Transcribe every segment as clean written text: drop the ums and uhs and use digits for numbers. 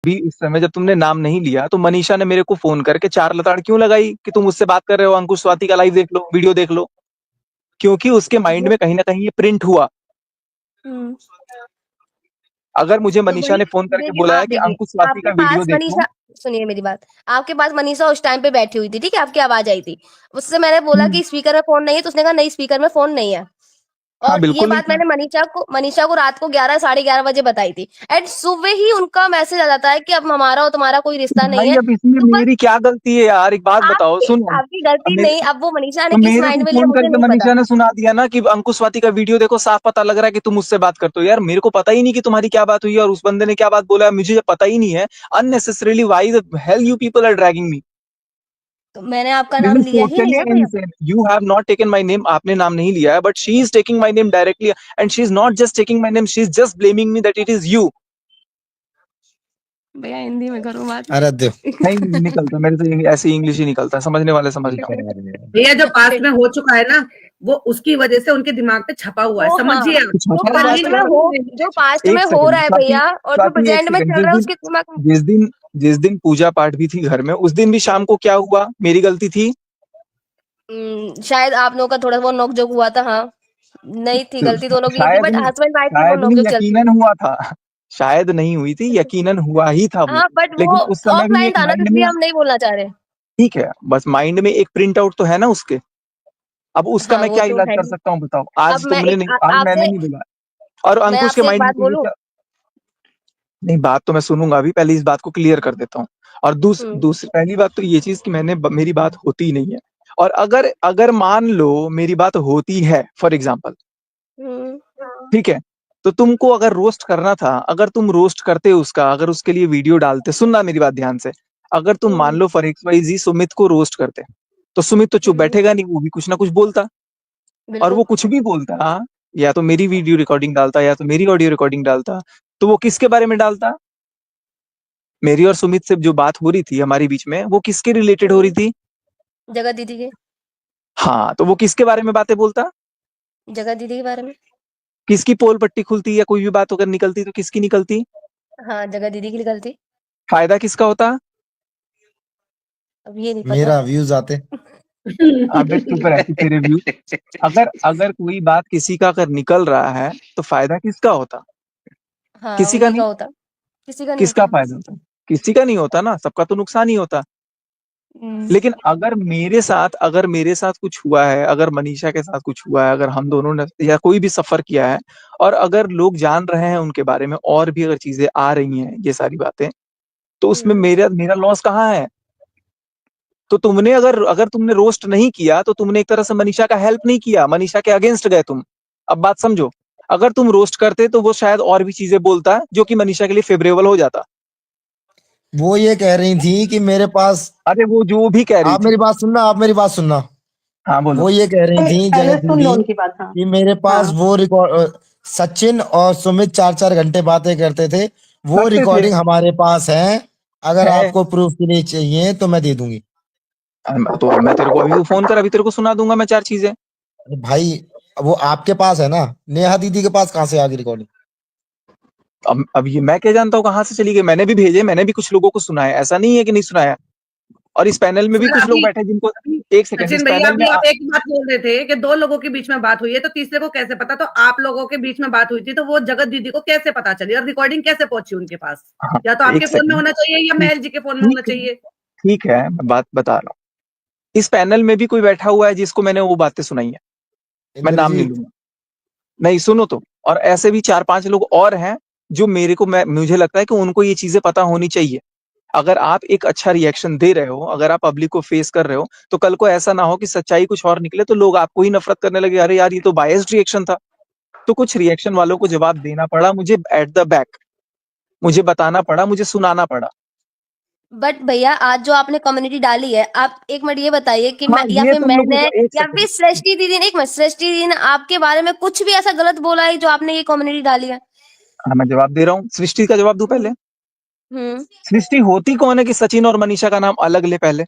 भी इस समय जब तुमने नाम नहीं लिया तो मनीषा ने मेरे को फोन करके चार लताड़ क्यों लगाई कि तुम मुझसे बात कर रहे हो, अंकुश स्वाति का लाइव देख लो, वीडियो देख लो। क्योंकि उसके माइंड वो में कहीं ना कहीं ये प्रिंट हुआ। हम्म, अगर मुझे तो मनीषा वही ने फोन करके देखिए, बुलाया आप कि देखिए, अंकुश स्वाति आपके का वीडियो पास देखो। मनीषा, सुनिए मेरी बात, आपके पास मनीषा उस टाइम पे बैठी हुई थी, ठीक है? आपकी आवाज़ आई थी। उससे मैंने बोला हम्म, कि स्पीकर में फ़ोन नहीं है, तो उसने कहा नहीं स्पीकर में फ़ोन नहीं है। हाँ और ये बिल्कुल नहीं बात था। मैंने मनीषा को रात को 11 साढ़े 11 बजे बताई थी एंड सुबह ही उनका मैसेज आ जाता है कि अब हमारा और तुम्हारा कोई तो रिश्ता नहीं भाई है। अब इसमें तो बस मेरी क्या गलती है यार, एक बात बताओ, आपकी सुनो। आपकी अब गलती मेरे नहीं, अब वो मनीषा ने तो किस मेरे को माइंड में लिया फोन मुझे करके नहीं पता। मनीषा ने सुना दिया ना कि अंकुश स्वाति का वीडियो देखो, साफ पता लग रहा है कि तुम मुझसे बात करते हो। यार मेरे को पता ही नहीं कि तुम्हारी क्या बात हुई है और उस बंदे ने क्या बात बोला है, मुझे जब पता ही नहीं है। Unnecessarily why the hell you people are dragging me. तो मैंने आपका दिस नाम इज लिया ही नहीं टोटली ना भैया। Insane. You have not taken my name, आपने नाम नहीं लिया है, but she is taking my name directly and she is not just taking my name, she is just blaming me that it is you. भैया हिंदी में करो बात। अरे देव नहीं नहीं निकलता मेरे से, ऐसे इंग्लिश ही निकलता है, समझने वाले समझ जाओ। भैया जो पास्ट में हो चुका है ना, वो उसकी वजह से उनके दिमाग पे छपा हुआ है, वो हाँ, समझिए आप। कुछ जो होता कल है ही पास्ट में यार। हो, जो पास्ट में एक हो सेकंड रहा है स्वाति, भैया और जो स्वाति एक प्रेजेंट में सेकंड, चल रहा है उसके दिमाग में। जिस दिन पूजा पाठ भी थी घर में, उस दिन भी शाम को क्या हुआ, मेरी गलती थी। शायद आप लोगों का थोड़ा बहुत नोक-झोंक हुआ था, हाँ। नहीं थी, गलती दोनों की नहीं थी, शायद बट नहीं, हस्बैंड वाइफ की वो शायद नहीं, नोक-झोंक चलती है। यकीनन हुआ था। शायद नहीं हुई थी, यकीनन हुआ ही था वो। हाँ, बट वो लेकिन उस समय भी ऑफलाइन एक था ना, तो माइंड में, इसलिए हम नहीं बोलना चाह रहे। ठीक है, बस माइंड में एक प्रिंट आउट तो है ना उसके। अब उसका हाँ, मैं वो क्या तो इलाज है कर ही। सकता हूँ बताओ, अब आज मैं तुमने एक नहीं, आज मैंने आपसे नहीं बोला। और मैं अंकुश के आपसे एक माइंड में बात तो ये बोलूँ? क्या। नहीं, बात तो मैं सुनूंगा अभी, पहले इस बात को क्लियर कर देता हूँ। और हुँ, दूसरी पहली बात तो ये चीज कि मेरी बात होती ही नहीं है। और अगर अगर मान लो मेरी बात होती है, फॉर एग्जाम्पल, हुँ, ठीक है, तो तुमको अगर रोस्ट करना था, अगर तुम रोस्ट करते उसका, अगर उसके लिए वीडियो डालते, सुनना मेरी बात ध्यान से। अगर तुम मान हुँ, लो फॉर एक्स वाई जी सुमित को रोस्ट करते, तो सुमित तो चुप हुँ, बैठेगा नहीं, वो भी कुछ ना कुछ बोलता। और बिल्कुल। वो कुछ भी बोलता, या तो मेरी वीडियो रिकॉर्डिंग डालता या तो मेरी ऑडियो रिकॉर्डिंग डालता, तो वो किसके बारे में डालता? मेरी और सुमित से जो बात हो रही थी हमारी बीच में, वो किसके रिलेटेड हो रही हुँ, थी? जगत दीदी के हाँ, तो वो किसके बारे में बातें बोलता? जगत दीदी के बारे में। किसकी पोल पट्टी खुलती या कोई भी बात अगर निकलती तो किसकी निकलती? हाँ, जगत दीदी की गलती। फायदा किसका होता? अब ये नहीं पता। मेरा व्यूज आते। अबे चुप रह तू, तेरे व्यू। अगर अगर कोई बात किसी का अगर निकल रहा है तो फायदा किसका होता? हाँ, किसी का उन्हीं का नहीं। होता, किसी का नहीं किसका होता। फायदा होता? किसी का नहीं होता ना, सबका तो नुकसान ही होता। हुँ, लेकिन अगर मेरे साथ कुछ हुआ है, अगर मनीषा के साथ कुछ हुआ है, अगर हम दोनों ने या कोई भी सफर किया है, और अगर लोग जान रहे हैं उनके बारे में और भी अगर चीजें आ रही हैं, ये सारी बातें, तो उसमें हुँ, मेरा मेरा लॉस कहाँ है? तो तुमने अगर अगर तुमने रोस्ट नहीं किया तो तुमने एक तरह से मनीषा का हेल्प नहीं किया, मनीषा के अगेंस्ट गए तुम। अब बात समझो, अगर तुम रोस्ट करते तो वो शायद और भी चीजें बोलता जो कि मनीषा के लिए फेवरेबल हो जाता। वो ये कह रही थी कि मेरे पास, अरे वो जो भी कह रही आप थी। मेरी बात सुनना, आप मेरी बात सुनना। हाँ बोलो। वो ये कह रही थी पहले जगत सुन लो दीदी उनकी बात। हाँ कि मेरे पास हाँ वो रिकॉर्ड, सचिन और सुमित 4-4 घंटे बातें करते थे, वो करते थे। रिकॉर्डिंग हमारे पास है। अगर है। आपको प्रूफ के लिए चाहिए तो मैं दे दूंगी। तो मैं तेरे को अभी फोन कर, अभी तेरे को सुना दूंगा मैं चार चीजें। अरे भाई, वो आपके पास है ना, नेहा दीदी के पास कहाँ से आ गई रिकॉर्डिंग? अब ये मैं क्या जानता हूँ कहाँ से चली गई, मैंने भी भेजे, मैंने भी कुछ लोगों को सुनाया, ऐसा नहीं है कि नहीं सुनाया। और इस पैनल में भी सर कुछ लोग अभी बैठे जिनको, एक सेकंड, इस सचिन भैया, पैनल में अभी आप एक बात बोल रहे थे कि दो लोगों के बीच में बात हुई है, तो तीसरे को कैसे पता? तो आप लोगों के बीच में बात हुई थी, तो वो जगत दीदी को कैसे पता चली और रिकॉर्डिंग कैसे पहुंची उनके पास? हाँ, या तो आपके एक फोन में सेकंड। होना चाहिए या ठीक महल जी के फोन में होना ठीक है, चाहिए। ठीक है, मैं बात बता रहा हूँ। इस पैनल में भी कोई बैठा हुआ है जिसको मैंने वो बातें सुनाई है, मैं नाम नहीं इंद्रजीत। लूंगा। नहीं सुनो तो, और ऐसे भी चार पांच लोग और हैं जो मुझे लगता है कि उनको ये चीजें पता होनी चाहिए। अगर आप एक अच्छा रिएक्शन दे रहे हो, अगर आप पब्लिक को फेस कर रहे हो, तो कल को ऐसा ना हो कि सच्चाई कुछ और निकले तो लोग आपको ही नफरत करने लगे, अरे यार ये तो बायस्ड रिएक्शन था। तो कुछ रिएक्शन वालों को जवाब देना पड़ा मुझे एट द बैक, मुझे बताना पड़ा, मुझे सुनाना पड़ा। बट भैया आज जो आपने कम्युनिटी डाली है, आप एक मिनट ये बताइए कि हाँ मैं या ये फिर तुम लोगों मैंने को, एक या सेकंड। फिर सृष्टि दीदी ने, एक मिनट, सृष्टि दीदी ने आपके बारे में कुछ भी ऐसा गलत बोला है जो आपने ये कम्युनिटी डाली है? हाँ मैं जवाब दे रहा हूँ, सृष्टि का जवाब दूं हुँ, पहले। हुँ। सृष्टि होती कौन है कि सचिन और मनीषा का नाम अलग ले पहले?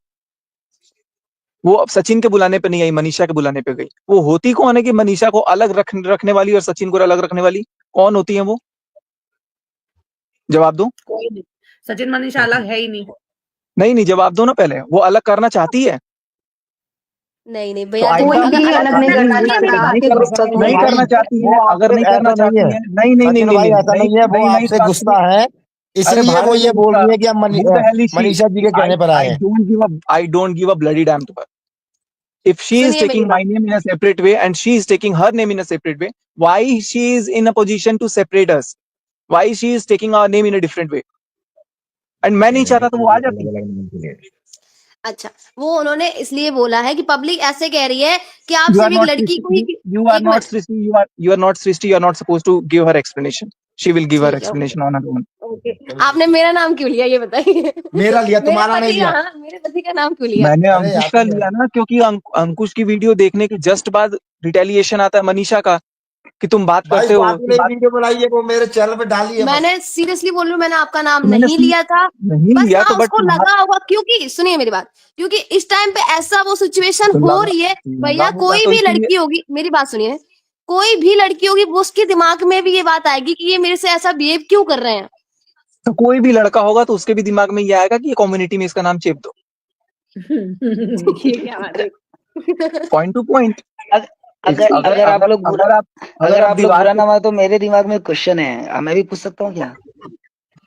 वो अब सचिन के बुलाने पे नहीं आई, मनीषा के बुलाने पे गई। वो होती कौन है कि मनीषा को अलग रखने वाली और सचिन को अलग रखने वाली? कौन होती है वो? जवाब दो। कोई नहीं, सचिन मनीषा अलग है ही नहीं। नहीं जवाब दो ना पहले, वो अलग करना चाहती है? नहीं नहीं तो भैया, आई देखो डोंट अगर थिंक अलग नहीं, करना नहीं, चाहती है, मेरी बात आपके सुनो। गुस्सा नहीं भाई, करना चाहती वो है, अगर आपसे नहीं करना ऐसा नहीं चाहती है। है, नहीं सचिन भाई ऐसा नहीं है, वो आपसे गुस्सा है, अरे इसलिए भाड़ वो में ये बोल गुस्सा, रही है कि हम who the hell is she? Manisha ji के कहने पर आए हैं। I don't give a bloody damn to her. If she is सुनिए मेरी taking my बात, name in a separate way and she is taking her name in a separate way, why she is in a position to separate us? Why she is taking our name in a different way? And मैं नहीं चाहता तो वो आ जाती। अच्छा, वो उन्होंने इसलिए बोला है कि पब्लिक ऐसे कह रही है कि आप You are सिर्फ एक not लड़की को ही, Srishti. You are एक not minute, Srishti. You are not Srishti. You are not supposed to give her explanation. She will give her ठीक है, okay explanation on her own. Okay. आपने मेरा नाम क्यों लिया ये बताइए? मेरा लिया, मेरे तुम्हारा नहीं पति का, लिया। हाँ मेरे पति का नाम क्यों लिया? मैंने अरे अंकुश यार का लिया ना, क्योंकि अंकुश की वीडियो देखने के जस्ट बाद रिटेलिएशन आता है मनीषा का कि तुम बात भाई करते हो बात कि नहीं, बात। वीडियो बनाई है, वो मेरे चैनल पे डाली है बस। मैंने सीरियसली बोल रही हूँ, मैंने आपका नाम तो मैंने नहीं लिया था। नहीं बस लिया हाँ, तो, बट उसको लगा होगा, क्योंकि सुनिए मेरी बात, क्योंकि इस टाइम पे ऐसा वो सिचुएशन हो लगा रही है। लगा भैया होगा कोई तो भी इसीलिए। लड़की होगी, मेरी बात सुनिए, कोई भी लड़की होगी, वो उसके दिमाग में भी ये बात आएगी कि ये मेरे से ऐसा बिहेव क्यों कर रहे हैं। तो कोई भी लड़का होगा तो उसके भी दिमाग में ये आएगा कि ये कम्युनिटी में इसका नाम चेप दो। ये क्या बात है? Point two point. अगर आप लोग बुरा अगर आप लोग दीवार बुरा पे, ना मानो तो मेरे दिमाग में क्वेश्चन है, मैं भी पूछ सकता हूँ क्या?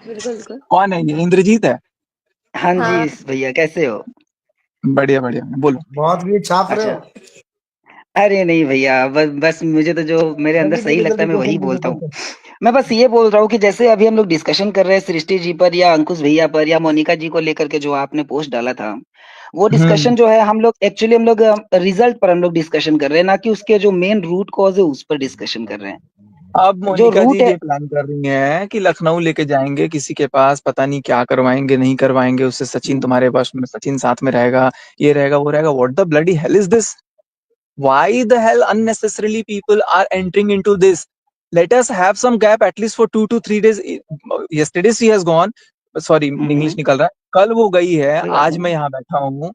बिल्कुल बिल्कुल। कौन है ये? इंद्रजीत है? हाँ जी हाँ भैया, कैसे हो? बढ़िया बढ़िया, बोलो। बहुत भी छाप रहे अच्छा, हो। अरे नहीं भैया, बस मुझे तो जो मेरे अंदर जल्दी सही पूछो, लगता है जल्दी मैं वही क्वेश्चन बोलता पूछो, हूँ। क्वेश्चन। मैं बस ये बोल रहा हूँ कि जैसे अभी हम लोग डिस्कशन कर रहे हैं सृष्टि जी पर या अंकुश भैया पर या मोनिका जी को लेकर के जो आपने पोस्ट डाला था, वो डिस्कशन जो है हम लोग रिजल्ट पर हम लोग डिस्कशन कर रहे हैं, ना कि उसके जो मेन रूट कॉज है उस पर डिस्कशन कर रहे हैं। अब जो मोनिका जी रूट है, ये प्लान कर रही हैं कि लखनऊ लेके जाएंगे किसी के पास, पता नहीं क्या करवाएंगे नहीं करवाएंगे उससे, सचिन तुम्हारे पास में, सचिन साथ में रहेगा, ये रहेगा वो रहेगा। What the bloody hell is this? Why the hell unnecessarily people are entering into this? Let us have some gap at least for 2 to 3 days. Yesterday she has gone. Sorry, English निकल रहा है। कल वो गई है, कोई बात आज नहीं। मैं यहाँ बैठा हूँ।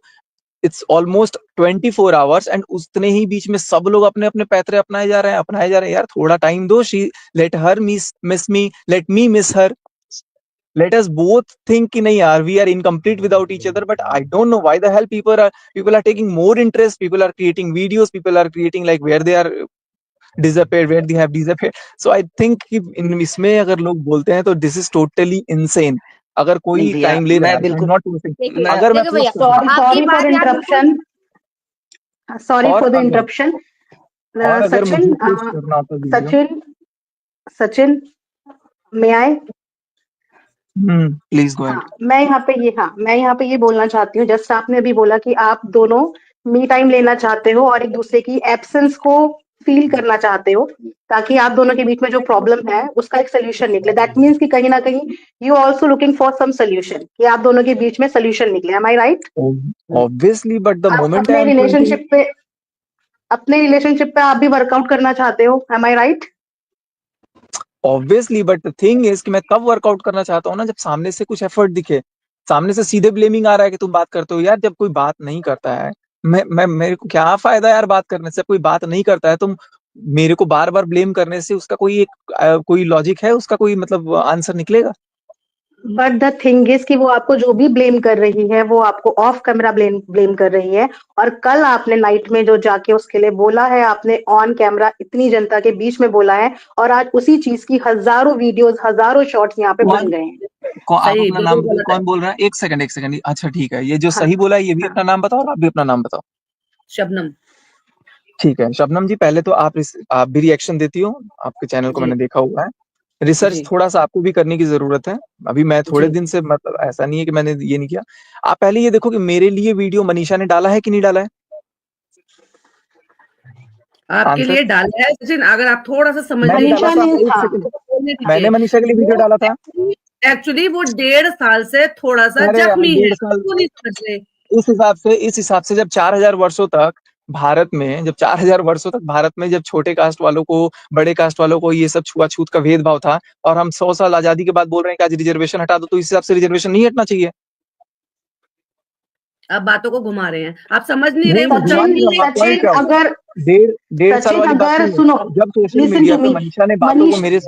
इट्स ऑलमोस्ट 24 hours एंड उतने ही बीच में सब लोग अपने अपने पैतरे अपनाए जा रहे हैं। यार थोड़ा टाइम दो। She let her miss me, let me miss her, let us both think कि नहीं यार we are incomplete without each other, but I don't know why the hell people are taking more interest, people are creating videos, people are creating like where they are disappeared, where they have disappeared. So I think कि इसमें अगर लोग बोलते हैं तो this is totally insane. अगर नहीं कोई भैया, टाइम ले रहा मैं है, बिल्कुल not saying, देखिए अगर मैं देखिए भैया, प्रूफ आपकी बात यार बिल्कुल, सॉरी और फॉर द अगर इंटरप्शन। और अगर सचिन, मुझे पोस्ट करना होता video, Sachin may I. Please go हाँ, मैं यहाँ पे ये बोलना चाहती हूँ, जस्ट आपने अभी बोला कि आप दोनों मी टाइम लेना चाहते हो और एक दूसरे की एब्सेंस को फील करना चाहते हो, ताकि आप दोनों के बीच में जो प्रॉब्लम है उसका एक सोल्यूशन निकले। दैट मीन्स कि कहीं ना कहीं you also looking for some solution, कि आप दोनों के बीच में सोल्यूशन निकले। Am I right? obviously, but the आप moment I am अपने रिलेशनशिप पे आप भी वर्कआउट करना चाहते हो। Am I right? Obviously, but the thing is कि मैं कब वर्कआउट करना चाहता हूँ ना, जब सामने से कुछ एफर्ट दिखे। सामने से सीधे ब्लेमिंग आ रहा है कि तुम बात करते हो। यार जब कोई बात नहीं करता है, मैं मेरे को क्या फायदा यार बात करने से? कोई बात नहीं करता है, तुम मेरे को बार बार ब्लेम करने से उसका कोई लॉजिक है, उसका कोई मतलब आंसर निकलेगा? बट द थिंग इज कि वो आपको जो भी ब्लेम कर रही है वो आपको ऑफ कैमरा ब्लेम कर रही है, और कल आपने नाइट में जो जाके उसके लिए बोला है, आपने ऑन कैमरा इतनी जनता के बीच में बोला है, और आज उसी चीज की हजारों वीडियोस, हजारों शॉर्ट्स यहाँ पे बन गए हैं। आप सही, अपना नाम बिल्कुल बताइए, गलत है। कौन बोल रहा है? एक सेकंड। अच्छा ठीक है, ये जो हाँ सही बोला है ये भी हाँ अपना नाम बताओ और आप भी अपना नाम बताओ। शबनम। ठीक है शबनम जी, पहले तो आप भी रिएक्शन देती हो, आपके चैनल को जी मैंने देखा हुआ है। रिसर्च जी थोड़ा सा आपको भी करने की जरूरत है। अभी मैं थोड़े जी। दिन से, मतलब ऐसा नहीं है कि मैंने ये नहीं किया। आप पहले ये देखो कि मेरे लिए वीडियो मनीषा ने डाला है कि नहीं डाला है। आपके आंसर। लिए डाला है सचिन, अगर आप थोड़ा सा समझ मैंने डाला मनीषा था, ने, एक हाँ सेकंड, बोलने दीजिए। मैंने मनीषा के लिए वीडियो वो डाला था। एक्चुअली वो 1.5 साल से थोड़ा सा अरे यार जख्मी है, 1.5 साल, वो नहीं समझ रहे। इस हिसाब से जब 4000 वर्षों तक जब 4000 वर्षों तक भारत में जब छोटे कास्ट वालों को, बड़े कास्ट वालों को ये सब छुआछूत का भेदभाव था, और हम 100 साल आजादी के बाद बोल रहे हैं कि आज रिजर्वेशन हटा दो, तो इस हिसाब से रिजर्वेशन नहीं हटना चाहिए। आप बातों को घुमा रहे हैं, आप समझ नहीं रहे नहीं वो घुमा जब नहीं रहा, सचिन पॉइंट क्या हुआ? अगर डेढ़ साल सचिन वाली बात अगर नहीं है। सुनो, जब सोशल लिसन मीडिया टू पे मी, मनीषा ने बातों को मनीष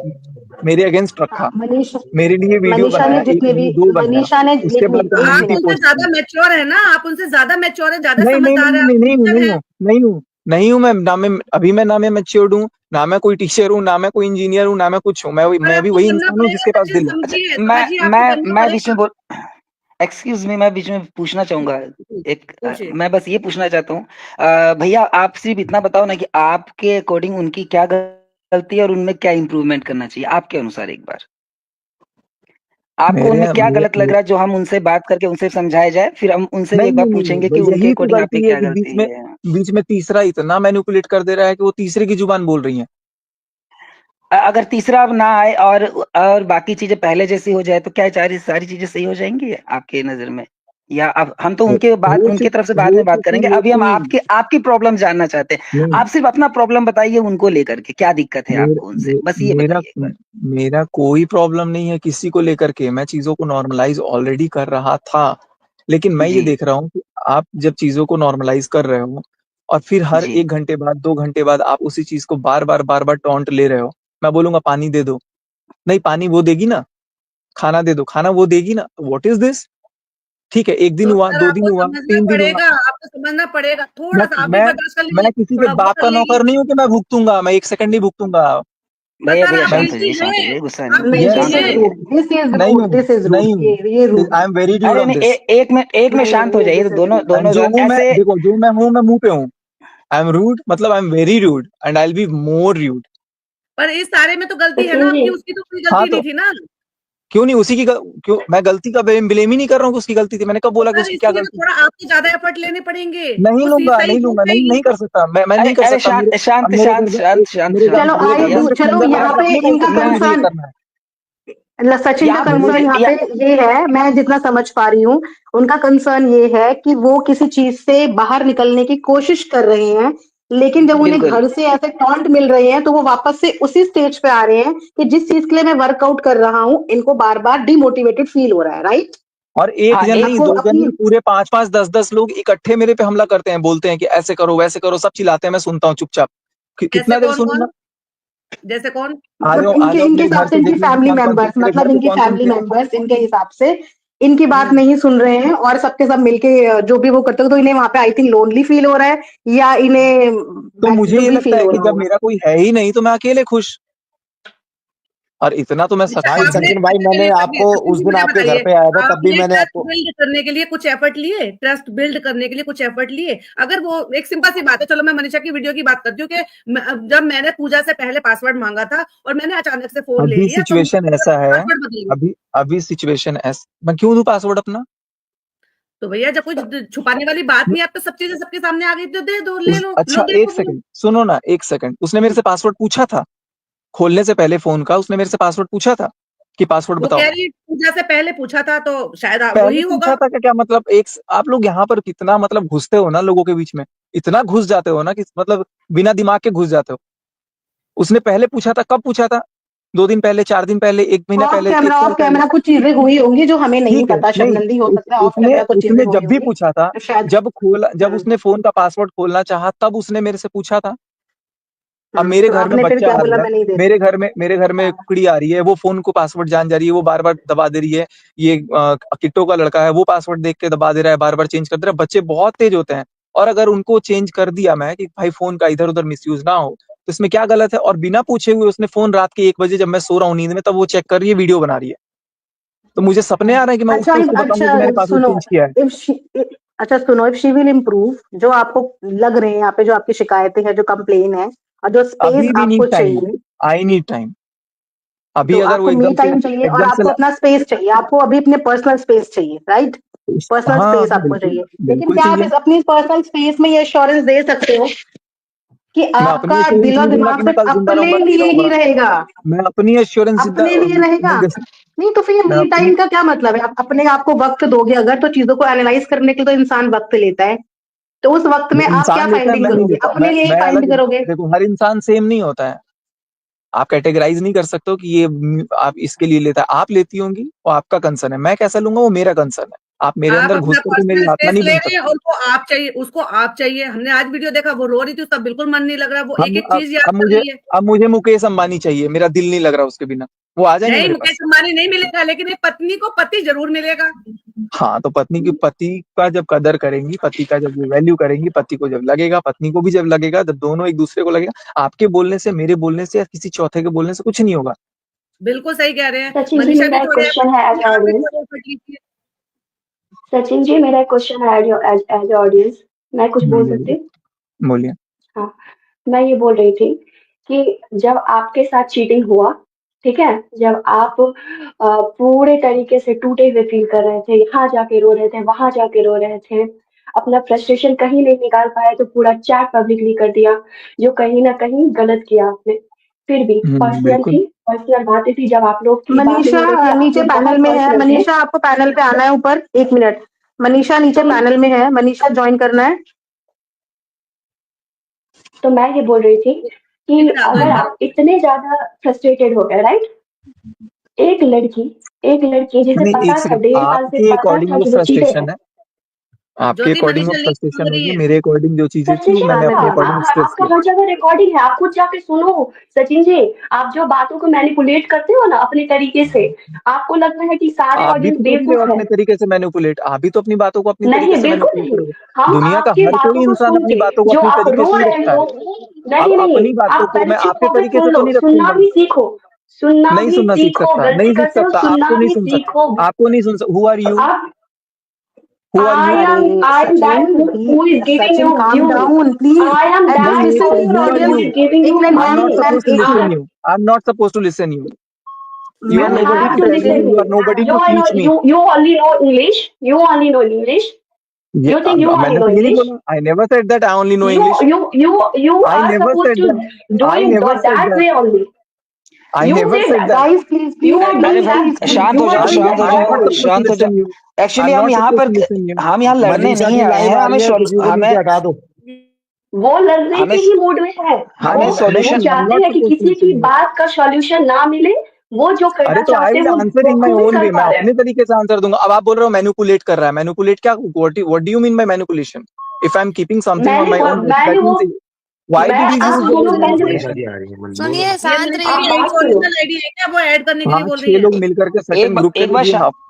मेरे अगेंस्ट रखा, मनीषा मेरे लिए वीडियो मनीषा बनाया, ने एक जितने भी नहीं 2 बनाया, मनीषा ने उसके एक बाद मिनट एक आप कम्युनिटी मिनट उनसे पोस्ट ज्यादा की। मैच्योर है ना, आप उनसे ज्यादा मैच्योर है, ज्यादा नहीं नहीं समझदार है, नहीं आप नहीं हूँ टीचर नहीं है। हूँ नहीं हूँ नहीं हूँ मैं ना, मैं अभी मैं ना मैं मैच्योर्ड हूँ, ना मैं कोई टीचर हूँ, ना मैं कोई इंजीनियर हूँ, ना मैं कुछ हूँ। पर मैं भी आपको वही बनना इंसान हूँ पड़ेगा जिसके पास सचिन, दिल है। अच्छा, समझिए मैं समझिए, आपको बनना मैं बीच में पड़ेगा। एक्सक्यूज मी, मैं बीच में पूछना चाहूंगा। पूछिए। मैं बस ये पूछना चाहता हूँ, भैया आप सिर्फ इतना बताओ ना कि आपके अकॉर्डिंग उनकी क्या गलती है और उनमें क्या इम्प्रूवमेंट करना चाहिए आपके अनुसार। एक बार आपको मेरे उनमें क्या मेरे, गलत लग रहा है जो हम उनसे बात करके उनसे समझाया जाए, फिर हम उनसे भी नहीं एक बार नहीं नहीं पूछेंगे कि नहीं, उनके यही तो अकॉर्डिंग आप पे गलती है क्या कि गलती है। बीच में तीसरा इतना मैनिपुलेट कर दे रहा है कि वो तीसरे की जुबान बोल रही है। अगर तीसरा अब ना आए और बाकी चीजें पहले जैसी हो जाए तो क्या सारी सारी चीजें सही हो जाएंगी आपके नजर में? या अब हम तो हो उनके तरफ से बाद हो में बात चुकी करेंगे, अभी हम होती आपकी प्रॉब्लम जानना चाहते हैं। नहीं। आप सिर्फ अपना प्रॉब्लम बताइए उनको लेकर के, क्या दिक्कत है मेरा आपको उनसे, मे, बस ये मेरा बताइए एक बार। मेरा कोई प्रॉब्लम नहीं है किसी को लेकर के, मैं चीजों को नॉर्मलाइज ऑलरेडी कर रहा था। लेकिन मैं ये जी देख रहा हूँ कि आप जब चीजों को नॉर्मलाइज कर रहे हो और फिर हर जी 1 घंटे बाद 2 घंटे बाद आप उसी चीज को बार बार टॉन्ट ले रहे हो। मैं बोलूंगा पानी दे दो, नहीं पानी वो देगी ना, खाना दे दो, खाना वो देगी ना, व्हाट इज दिस? ठीक है, 1 दिन तो हुआ, सर 2 दिन आपको हुआ, समझना 3 दिन हुआ। पड़ेगा, आपको समझना पड़ेगा, मैं थोड़ा सा आप भी मैं बर्दाश्त कर लीजिए, मैं किसी के थोड़ा वो बाप कर का लेंगी। नौकर नहीं हूँ कि मैं भुगतूंगा, मैं 1 सेकंड नहीं भुगतूंगा। पर भैया सर भैया आप मैं शांत हो गिल्टी जाइए, शांत हो हैं, जाइए, गुस्सा आप नहीं, नहीं, गिल्टी शांत दिस हो इज हैं। जाइए। रूड, दिस इज नहीं रूड, हूँ दिस इज नहीं रूड, हूँ ये रूड है। आई एम वेरी ड्यूड अरे ऑन नहीं, दिस। एक में नहीं शांत हो नहीं, जाइए, दिस इज दोनों रूड। एंड दोनों जो हूँ मैं, ऐसे। देखो जो मैं हूँ, मैं मुंह पे हूँ। आई एम रूड, मतलब I am very rude and I will be more rude. पर इस सारे में तो गलती है ना सचिन जी, आपकी, उसकी तो कोई हाँ गलती नहीं तो थी ना। क्यों नहीं उसी की क्यों मैं गलती का ब्लेम ही नहीं कर रहा हूँ कि उसकी गलती थी। मैंने कब तो बोला कि सर उसकी क्या इसलिए गलती? थोड़ा आपको ज्यादा एफर्ट लेने पड़ेंगे, नहीं वो लूंगा, सही नहीं हो लूंगा, नहीं जाएगी। नहीं कर सकता, मैं अरे नहीं कर अरे सकता। शांत शांत मेरे शांत घर में शांत शांत मेरे घर शांत चलो मेरे आई घर में डू, सिर्फ चलो सिंगल यहाँ आप पे नहीं बोल इनका सकते मुझे ये कंसर्न, करना है। सचिन का या मुझे कंसर्न यहाँ या पे ये है, मैं जितना समझ पा रही हूँ, उनका कंसर्न ये है कि वो किसी चीज से बाहर निकलने की कोशिश कर रहे हैं, लेकिन जब उन्हें बिल्कुल। घर से ऐसे टॉन्ट मिल रहे हैं तो वो वापस से उसी स्टेज पे आ रहे हैं कि जिस चीज के लिए मैं वर्कआउट कर रहा हूँ, इनको बार बार डिमोटिवेटेड फील हो रहा है, राइट? और एक हाँ जन एक नहीं, आपको 2 जन अपनी, नहीं, पूरे 5 5 10 10 लोग इकट्ठे मेरे पे हमला करते हैं, बोलते हैं कि ऐसे करो वैसे करो, सब चिल्लाते हैं, मैं सुनता हूँ चुपचाप। जैसे कितना देर कौन सुनूंगा? कौन, जैसे कौन। मतलब आ इनके जाओ इनके मेरे हिसाब घर से पे इनकी देख लीजिए फैमिली कौन कौन मेंबर्स, मेरे घर मतलब पे इनकी कौन कौन फैमिली थे। मेंबर्स इनके हिसाब से इनकी बात हम्म। नहीं सुन रहे हैं और सबके सब मिलके जो भी वो करते हो, तो इन्हें वहां पे आई थिंक लोनली फील हो रहा है, या इन्हें तो मुझे जो ये भी लगता फील है हो कि रहा जब होगा। मेरा कोई है ही नहीं तो मैं अकेले खुश। और इतना तो मैं अच्छा भाई सक्सेस हूँ। आपने, सचिन भाई, अच्छा मैंने चलिए आपको सचिन उस जी दिन मुझे आपके घर बताइए, पे आया था, तब भी आपने मैंने ट्रस्ट आपको। बिल्ड करने के लिए कुछ एफर्ट लिए, ट्रस्ट बिल्ड करने के लिए कुछ एफर्ट लिए? अगर वो एक सिंपल सी बात है, चलो मैं मनीषा की वीडियो की बात करती हूँ कि जब मैंने पूजा से पहले पासवर्ड मांगा था और मैंने अचानक से फोन ले अभी लिया तो सिचुएशन ऐसा है, पासवर्ड बदल गया। अभी सिचुएशन ऐसा, मैं क्यों दूं पासवर्ड अपना? तो भैया जब कोई छुपाने वाली बात नहीं है, अब तो सब चीजें सबके सामने आ गई, तो दे दो, ले लो, लो अच्छा एक देखो फिर। सेकंड सुनो ना, 1 सेकंड, उसने मेरे से पासवर्ड पूछा था खोलने से पहले फोन का, उसने मेरे से पासवर्ड पूछा था कि पासवर्ड वो बताओ। कह रही पूजा से पहले पूछा था तो शायद वही पहले होगा। पूछा था क्या मतलब आप लोग यहाँ पर कितना मतलब घुसते हो ना लोगों के बीच में, इतना घुस जाते हो ना कि मतलब बिना दिमाग के घुस जाते हो। उसने पहले पूछा था, कब पूछा था? 2 दिन पहले, 4 दिन पहले, 1 महीना पहले, एक साल ऑफ पहले? कैमरा कुछ चीजें हुई होंगी जो हमें नहीं ठीक है, पता, नहीं शबनंदी हो सकता है, ऑफ उसने कैमरा कुछ चीजें उसने हुई जब भी होंगी पूछा था, तो शायद। जब हम्म, उसने फोन का पासवर्ड खोलना चाहा तब उसने मेरे से पूछा था। अब मेरे तो घर में आपने फिर बच्चा क्या आ बोला, रहा है, मैं नहीं दे मेरे घर में हाँ। कुकड़ी आ रही है, वो फोन को पासवर्ड जान जा रही है, वो बार बार दबा दे रही है। ये किट्टो का लड़का है, वो पासवर्ड देख के दबा दे रहा है, बार बार चेंज कर दे रहा है। बच्चे बहुत तेज होते हैं, और अगर उनको चेंज कर दिया मैं कि भाई फोन का इधर उधर मिसयूज ना हो, तो इसमें क्या गलत है? और बिना पूछे हुए उसने फोन रात के 1 बजे जब मैं सो रहा हूँ नींद में, तब वो चेक कर रही है, वीडियो बना रही है। तो मुझे सपने आ रहे हैं कि मैं उठ अच्छा के उसको बताऊंगा कि मैंने पासवर्ड सुनो, चेंज किया है। इफ शी अच्छा सुनो, इफ शी विल इम्प्रूव, जो आपको लग रहे हैं यहाँ पे, जो आपकी शिकायतें हैं, जो कंप्लेन है, और जो स्पेस अभी भी आपको नीड टाइम, चाहिए, आई नीड टाइम। अभी तो अगर वो आपको मी टाइम चाहिए और एकदम से आपको अपना स्पेस चाहिए, आपको अभी अपने पर्सनल स्पेस चाहिए, राइट? पर्सनल हाँ स्पेस आपको बिल्कुल, चाहिए, लेकिन बिल्कुल क्या आप चाहिए। इस अपनी पर्सनल स्पेस में ये एश्योरेंस दे सकते हो कि मैं अपनी आपका एश्योरेंस दिल और नहीं दूंगा दिमाग कि मैं सिर्फ कल जिंदा अपने रहूंगा नहीं लिए ही रहूंगा। रहेगा? मैं अपनी एश्योरेंस जिंदा अपने लिए रहेगा? नहीं दे सकता। नहीं तो फिर मैं मी अपनी टाइम का क्या मतलब है? आप अपने आप को वक्त दोगे अगर, तो चीजों को एनालाइज करने के लिए तो इंसान वक्त लेता है, तो उस वक्त में आप क्या इंसान लेता है, फाइंडिंग मैं नहीं करोगे? लेता। अपने लिए ही मैं फाइंड अलग, करोगे। देखो हर इंसान सेम नहीं होता है। आप कैटेगराइज नहीं कर सकते हो कि ये आप इसके लिए लेता है, आप लेती होंगी वो आपका कंसर्न है, मैं कैसा लूंगा वो मेरा कंसर्न है। आप मेरे आप अंदर अपना घुस करके मेरी पर्सनल आत्मा स्पेस नहीं ले बन रहे हैं, सकते। उसको आप चाहिए। हमने आज वीडियो देखा, वो रो रही थी, उसका बिल्कुल मन नहीं लग रहा, वो हम एक-एक चीज़ याद अब कर मुझे रही है। अब मुझे मुकेश अंबानी चाहिए, मेरा दिल नहीं लग रहा उसके बिना, वो आ जाए नहीं नहीं, मेरे मुकेश पास। अंबानी नहीं मिलेगा, लेकिन एक पत्नी को पति ज़रूर मिलेगा। हाँ, तो पति का जब कदर करेंगी, पति का जब वैल्यू करेंगी, पति को जब लगेगा, पत्नी को भी जब लगेगा, जब दोनों एक दूसरे को लगेगा, आपके बोलने से, मेरे बोलने से या किसी चौथे के बोलने से कुछ नहीं होगा। बिल्कुल सही कह रहे हैं। सचिन जी, मनीषा भी मेरा एक थोड़े क्वेश्चन एफर्ट है एज लीजिए, आप भी ऑडियंस। थोड़े एफर्ट लीजिए। सचिन जी, मेरा एक क्वेश्चन है एज ऑडियंस। मैं कुछ बोल सकती बोलिए, हूँ? बोलिए। हाँ, मैं ये बोल रही थी कि जब आपके साथ चीटिंग हुआ, ठीक है? जब आप पूरे तरीके से टूटे हुए फील कर रहे थे, यहाँ जाके रो रहे थे, वहां जाके रो रहे थे, अपना फ्रस्ट्रेशन कहीं नहीं निकाल पाए तो पूरा चैट पब्लिकली कर दिया, जो कहीं ना कहीं गलत किया आपने। फिर भी बिल्कुल। पर्सनल बातें थी, जब आप लोग की बातें मनीषा हो रही थी, आप नीचे लोग पैनल बहुत में है। पर्सनल थे। मनीषा आपको पैनल पे आना है ऊपर, 1 मिनट। मनीषा नीचे तो पैनल में है, मनीषा ज्वाइन करना है। तो मैं ये बोल रही थी कि इधर आ जाओ, अगर इधर आप इतने ज्यादा फ्रस्ट्रेटेड हो गए, राइट? एक लड़की जिसे नहीं, पता एक था, सेकंड, 1.5 साल से आपके पता अकॉर्डिंग था वो कि वो चीटर फ्रस्ट्रेशन है। है, आपके ज्योति अकॉर्डिंग वो मनीषा लीक हो फ्रस्ट्रेशन रही होगी, है। मेरे अकॉर्डिंग जो चीजें थी वो फ्रस्ट्रेशन मैंने था। अपने अकॉर्डिंग स्ट्रेस आपका किया। हर जगह रिकॉर्डिंग है, आप खुद जाके सुनो। सचिन जी, आप जो बातों को मैनिपुलेट करते हो ना अपने तरीके से, आपको लगता है कि सारे आप भी ऑडियंस तो कर ही रहे हो बेवकूफ है। अपने तरीके से मैनिपुलेट, आप भी तो अपनी बातों को अपनी तरीके नहीं, से बिल्कुल मैनिपुलेट नहीं। करोगे। हम दुनिया का आपकी हर बातों कोई को इंसान सुन अपनी के, बातों को जो अपनी आप तरीके रो से ही रहे रखता है। हो, अब नहीं नहीं, अपनी बातों आप को पहले मैं चुप आपके होकर तरीके सुन से तो लो, नहीं सुनना रखूंगा। भी सीखो। सुनना नहीं भी सुनना सीख सीखो, सकता, नहीं गलती सीख करते हो, सकता, सुनना आपको नहीं भी सुन सकता, सीखो। आपको नहीं सुन सकता। Who are you? आप who are you? I am that who is giving Sachin you काम views. Down please I am and that just नहीं, एक listen to second, your who who are who you? Audience. is giving एक you minute I am not views. Ma'am, suppose to एक listen minute you, I am not suppose to listen you, you You are ma'am, nobody have to to tell me, listen you me. Are nobody You to I know teach me. you only know English. You only know English. ये You think you only मैंने know तो यही English? बोला, I never said that I only know You English, you you you I are never supposed said to that, do I it never said that that, way only. I You never did said that. That, guys please You please are अरे doing भाई that. शांत You हो are जाओ, आई doing शांत that हो I am that not जाओ, way. Suppose to शांत हो जाओ। Listen you, I actually am हम नॉट यहाँ सपोज पर टू लिसन यू। हम यहाँ लड़ने मनीषा नहीं जी आए लाइव हैं, आ हमें रही है, किसी को हमें नीचे हटा दो। वो लड़ने हमें के ही मूड में है। हमें वो नहीं, सॉल्यूशन आई एम चाहते नॉट हैं कि सपोज टू किसी की लिसन यू। बात का सॉल्यूशन ना मिले। वो जो अरे करना तो आई चाहते हैं विल आंसर वो इन माय खुद ही ओन कर वे, मैं पा रहे हैं। अपने तरीके से आंसर दूंगा। अब आप बोल रहे हो मैनिपुलेट कर रहा है, मैनिपुलेट क्या, what do you mean by manipulation? If I am keeping something on मैंने माय ओन, मैंने दैट वो मींस व्हाई मैं डिड यू आप यूज द सुनो वर्ड पहले। मनीषा मैनिपुलेशन? जी आ रही है, सुनिए, ये शांत मनीषा आप की रहिए। बात यही सुनो। ओरिजिनल आईडी है क्या, वो ऐड करने के लिए हाँ, बोल रही 6 है? लोग मिलकर के सर्टेन ग्रुप के एक बार लिए have,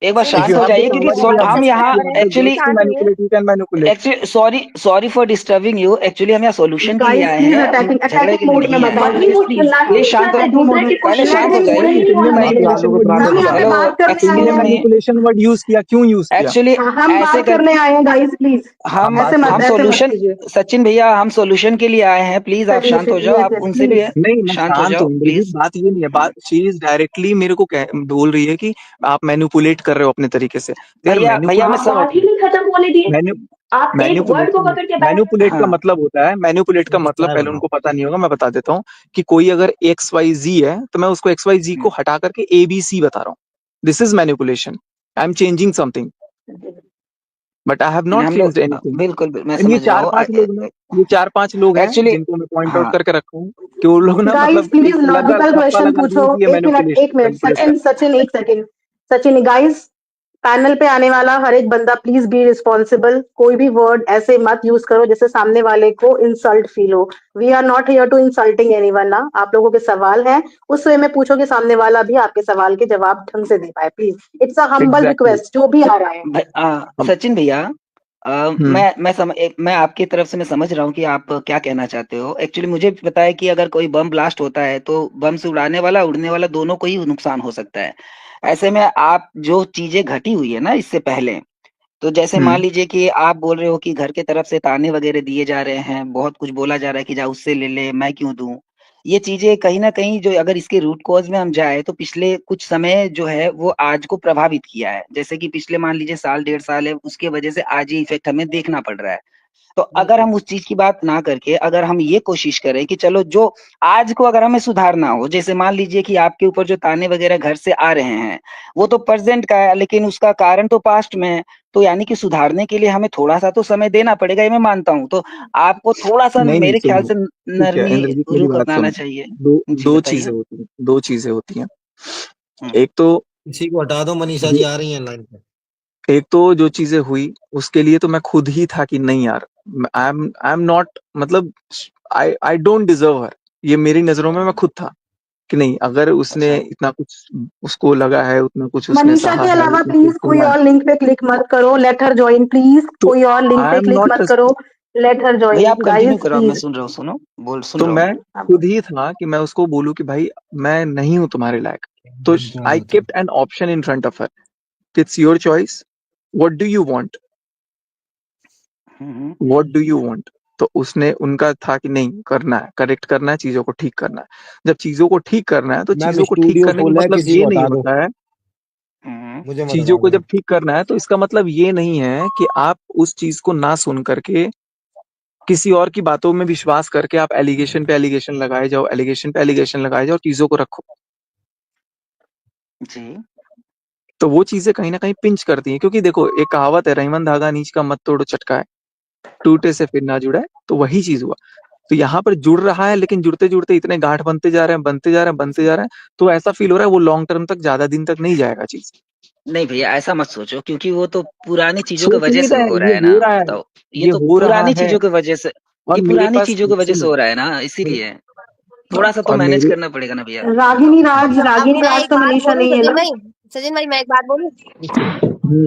एक बार सुनिए, if शांत you हो have the जाइए, क्योंकि power, you have हम the, यहाँ if you have the actually guts to manipulate, you can manipulate. Actually sorry for disturbing you. Actually हम यहाँ सॉल्यूशन के लिए गाइस आए प्लीज हैं, हम अटैकिंग झगड़े के अटैकिंग लिए मोड में नहीं आए मत हैं। वही आइए वो प्लीज। सुनना प्लीज नहीं शांत चाहता हो, है, दूसरे के पहले क्वेश्चन शांत हो आंसर पूरे जाइए। ही नहीं इसलिए होने आप देंगे। लोग मैनिपुलेशन वर्ड यूज मैम यहाँ किया, पे हेलो, बात करने आए इसलिए एक्सक्यूज हैं। मी, मैनिपुलेशन वर्ड यूज किया, क्यों यूज किया? एक्चुअली हाँ, हम ऐसे बात कर करने आए हैं गाइस प्लीज। हम बात ऐसे हम करने, मत सॉल्यूशन, कीजिए। सचिन भैया हम सॉल्यूशन के लिए आए हैं, प्लीज आप शांत हो जाओ, यस आप यस उनसे भी प्लीज। नहीं मैं शांत हो शांत जाओ हूँ इंद्रजीत, प्लीज। बात ये नहीं है, बात शी इज डायरेक्टली मेरे को बोल रही है कि आप मैनिपुलेट कर रहे हो अपने तरीके से। तो यार भैया भैया मैं आप मैनिपुलेट का बात ही नहीं खत्म होने दिए। मैन्यू आप एक वर्ड को पकड़ के बैठ गए। मैनिपुलेट का हाँ मतलब होता है, मैनिपुलेट का मतलब पहले उनको पता नहीं होगा, मैं बता देता हूँ कि कोई अगर एक्स वाई जी है तो मैं उसको एक्स वाई जी को हटा करके ए बी सी बता रहा हूँ, this is manipulation, I am changing something, but I have not हम चेंज्ड लोग एनीथिंग। बिल्कुल मैं ये समझ रहा चार हूँ। पांच लोग ना, ये 4-5 लोग हैं एक्चुअली जिनको मैं पॉइंट आउट हाँ करके रखा हूँ कि वो लोग ना गाइस मतलब प्लीज एक लगा लॉजिकल गप्पा क्वेश्चन लगा पूछो। दिए कि ये 1 minute manipulate Sachin Sachin 1 second. Sachin guys, panel पे आने वाला हर एक बंदा प्लीज बी रिस्पॉन्सिबल। कोई भी वर्ड ऐसे मत यूज करो जैसे सामने वाले को इंसल्ट फील हो। We are not here to insulting anyone ना। आप लोगों के सवाल है उस वे में पूछो कि सामने वाला भी आपके सवाल के जवाब ढंग से दे पाए। Please, it's a humble exactly. Request जो भी आ रहा है। हम सचिन भैया, हम्म मैं आपकी तरफ से मैं समझ रहा हूँ कि आप क्या कहना चाहते हो। एक्चुअली मुझे भी पता है कि अगर कोई बम ब्लास्ट होता है तो बम से उड़ने वाला दोनों को ही नुकसान हो सकता है। ऐसे में आप जो चीजें घटी हुई है ना इससे पहले, तो जैसे मान हम्म लीजिए कि आप बोल रहे हो कि घर के तरफ से ताने वगैरह दिए जा रहे हैं, बहुत कुछ बोला जा रहा है कि जा उससे ले ले, मैं क्यों दूं। ये चीजें कहीं ना कहीं जो अगर इसके रूट कॉज में हम जाए तो पिछले कुछ समय जो है वो आज को प्रभावित किया है। जैसे कि पिछले मान लीजिए साल 1.5 साल है, उसके वजह से आज ये इफेक्ट हमें देखना पड़ रहा है। तो अगर हम उस चीज की बात ना करके अगर हम ये कोशिश करें कि चलो जो आज को अगर हमें सुधारना हो, जैसे मान लीजिए कि आपके ऊपर जो ताने वगैरह घर से आ रहे हैं वो तो प्रेजेंट का है, लेकिन उसका कारण तो पास्ट में है। तो यानी कि सुधारने के लिए हमें थोड़ा सा तो समय देना पड़ेगा, ये मैं मानता हूँ। तो आपको थोड़ा सा नहीं नहीं मेरे ख्याल सुनिए, से ठीक है नरमी इंद्रजीत मेरी रुख बात अपनाना सुनो, चाहिए। दो जी दो बताइए। चीजें होती हैं, दो चीजें होती हैं। हम्म, एक तो किसी को हटा दो, मनीषा जी आ रही है लाइन पे। एक तो जो चीजें हुई उसके लिए तो मैं खुद ही था कि नहीं यार, आई एम नॉट, मतलब आई डोंट डिजर्व हर। ये मेरी नजरों में मैं खुद था कि नहीं, अगर उसने अच्छा इतना कुछ उसको लगा है, उतना कुछ उसने मनीषा सहा के है, अलावा उतना प्लीज कुछ कोई सुना है, और लिंक पे क्लिक मत करो, लेट हर ज्वाइन प्लीज। तो कोई और लिंक आई पे एम क्लिक नॉट, मत करो, लेट हर भैया ज्वाइन आप कंटिन्यू गाइस करो, अब मैं प्लीज। सुन रहा हूँ, सुन तो रहा मैं हूँ। खुद ही था कि मैं उसको बोलूं कि भाई मैं नहीं हूं तुम्हारे लायक। तो I kept an option in front of her, it's your choice, what do you want, hmm. What do you want. तो उसने, उनका था कि नहीं, करना है, करेक्ट करना है, चीजों को ठीक करना है। जब चीजों को ठीक करना है तो मैम चीजों को ठीक स्टूडियो करने का फुल है, मतलब किसी ये को नहीं हटा दो, होता है, हम्म। मुझे मत चीजों हटा को दो। जब ठीक करना है तो इसका मतलब ये नहीं है कि आप उस चीज को ना सुन करके किसी और की बातों में विश्वास करके आप एलिगेशन पे एलिगेशन लगाए जाओ, एलिगेशन पे एलिगेशन लगाए जाओ, चीजों को रखो। जी। तो वो चीजें कहीं ना कहीं पिंच करती हैं, क्योंकि देखो एक कहावत है, रहीमन धागा नीच का मत तोड़ो चटका है, टूटे से फिर ना जुड़ा है। तो वही चीज हुआ। तो यहाँ पर जुड़ रहा है, लेकिन जुड़ते जुड़ते इतने गांठ बनते जा रहे हैं, बनते जा रहे हैं, बनते जा रहे हैं, तो ऐसा फील हो रहा है वो लॉन्ग टर्म तक, ज्यादा दिन तक नहीं जाएगा चीज। नहीं भैया ऐसा मत सोचो, क्योंकि वो तो पुरानी चीजों की वजह सोचनीय से है, हो रहा ये है हो ना। रहा है, तो ये ये तो हो रहा पुरानी है। चीजों की वजह से, और ये मेरे पुरानी पास, चीजों की वजह से सुनो, हो रहा है ना, इसीलिए थोड़ा सा तो और मैनेज मेरे, करना पड़ेगा ना भैया। अब रागिनी मैं राज एक तो बात मनीषा बोलूं नहीं है सचिन ना। भाई, सचिन भाई मैं एक बात बोलूं,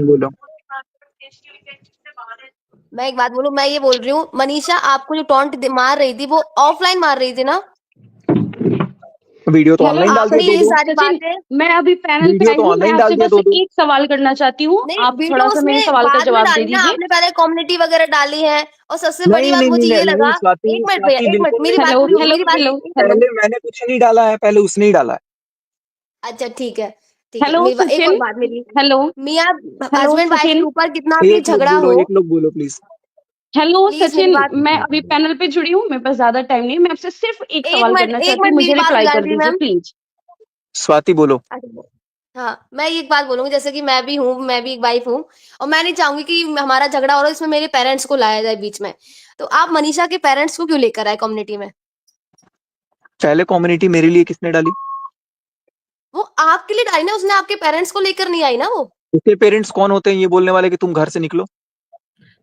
बोलो। मैं एक बात बोलूं, मैं ये बोल रही हूँ मनीषा आपको जो टॉन्ट मार रही थी वो ऑफलाइन मार रही थी ना। वीडियो तो हेलो ऑनलाइन डाल दिया आपने दो ये दो, सारी सचिन, बातें, मैं अभी पैनल पे वीडियो आई तो हूँ, मैं ऑनलाइन डाल आपसे दिया बस दो दो। एक सवाल करना चाहती हूँ, नहीं आप वीडियो थोड़ा सा मेरे उसने सवाल का बाद में जवाब दे डाली ना, दीजिए। आपने पहले कम्युनिटी वगैरह डाली है। और सबसे बड़ी नहीं बात नहीं मुझे नहीं ये नहीं लगा, नहीं, स्वाति, एक मिनट भैया, स्वाति एक मिनट, बिल्कुल मेरी नहीं, बात हेलो पूरी हो, वीडियो, हेलो मेरी बात, हेलो हेलो पहले मैंने कुछ नहीं डाला है, पहले उसने ही डाला है। अच्छा ठीक है, हेलो एक और सचिन, बात मेरी, हेलो मियाँ हेलो हस्बैंड वाइफ के सचिन, ऊपर कितना भी झगड़ा हो, एक लोग बोलो प्लीज। हेलो प्लीज मेरी सचिन, बात, मैं अभी पैनल पे जुड़ी हूँ, मेरे पास ज्यादा टाइम नहीं है, मैं आपसे सिर्फ एक सवाल करना एक चाहती हूँ, मिनट मुझे मेरी बात हो रिप्लाई जाने कर दीजिए दीजिए मैम। प्लीज। स्वाति बोलो। हाँ, मैं एक बात बोलूंगी, जैसे कि मैं भी हूँ, मैं भी एक वाइफ हूँ, और मैं नहीं चाहूंगी कि हमारा झगड़ा हो रहा है इसमें मेरे पेरेंट्स को लाया जाए बीच में। तो आप मनीषा के पेरेंट्स को क्यों लेकर आए कम्युनिटी में? पहले कम्युनिटी मेरे लिए किसने डाली? वो आपके लिए डाली ना, उसने आपके पेरेंट्स को लेकर नहीं आई ना वो। उसके पेरेंट्स कौन होते हैं ये बोलने वाले कि तुम घर से निकलो?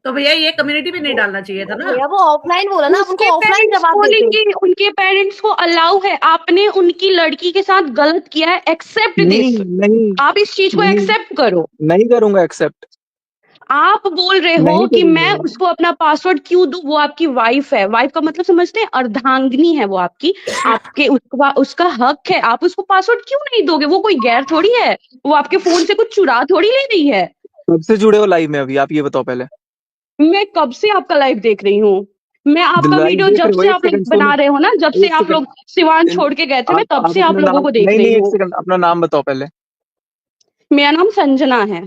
तो भैया ये कम्युनिटी में नहीं डालना चाहिए था ना। भैया वो ऑफलाइन बोला ना, आप उनको उसके ऑफलाइन पेरेंट्स जवाब देते। बोलेंगे, उनके पेरेंट्स को अलाउ है, आपने उनकी लड़की के साथ गलत किया है, एक्सेप्ट नहीं दिस। नहीं आप इस चीज को नहीं, एक्सेप्ट करो। नहीं करूंगा एक्सेप्ट, आप बोल रहे हो नहीं कि मैं करूंगा। उसको अपना पासवर्ड क्यों दूं, वो आपकी वाइफ है, वाइफ का मतलब समझते हैं, अर्धांगिनी है वो आपकी, आपके उसका हक है, आप उसको पासवर्ड क्यों नहीं दोगे? वो कोई गैर थोड़ी है, वो आपके फोन से कुछ चुरा थोड़ी ले रही है। कब से जुड़े हो लाइव में अभी, आप ये बताओ पहले। मैं कब से आपका लाइव देख रही हूँ, मैं आपका लाइव वीडियो देख जब रहे हो, से एक आप लोग सेकंड बना सुनो, रहे हो ना, जब से एक आप सेकंड, लोग सिवान छोड़ के गए थे, मैं तब आप से आप अपना लोगों नाम, को देख नहीं रही नहीं, एक हूँ। सेकंड, अपना नाम बताओ पहले। मेरा नाम संजना है।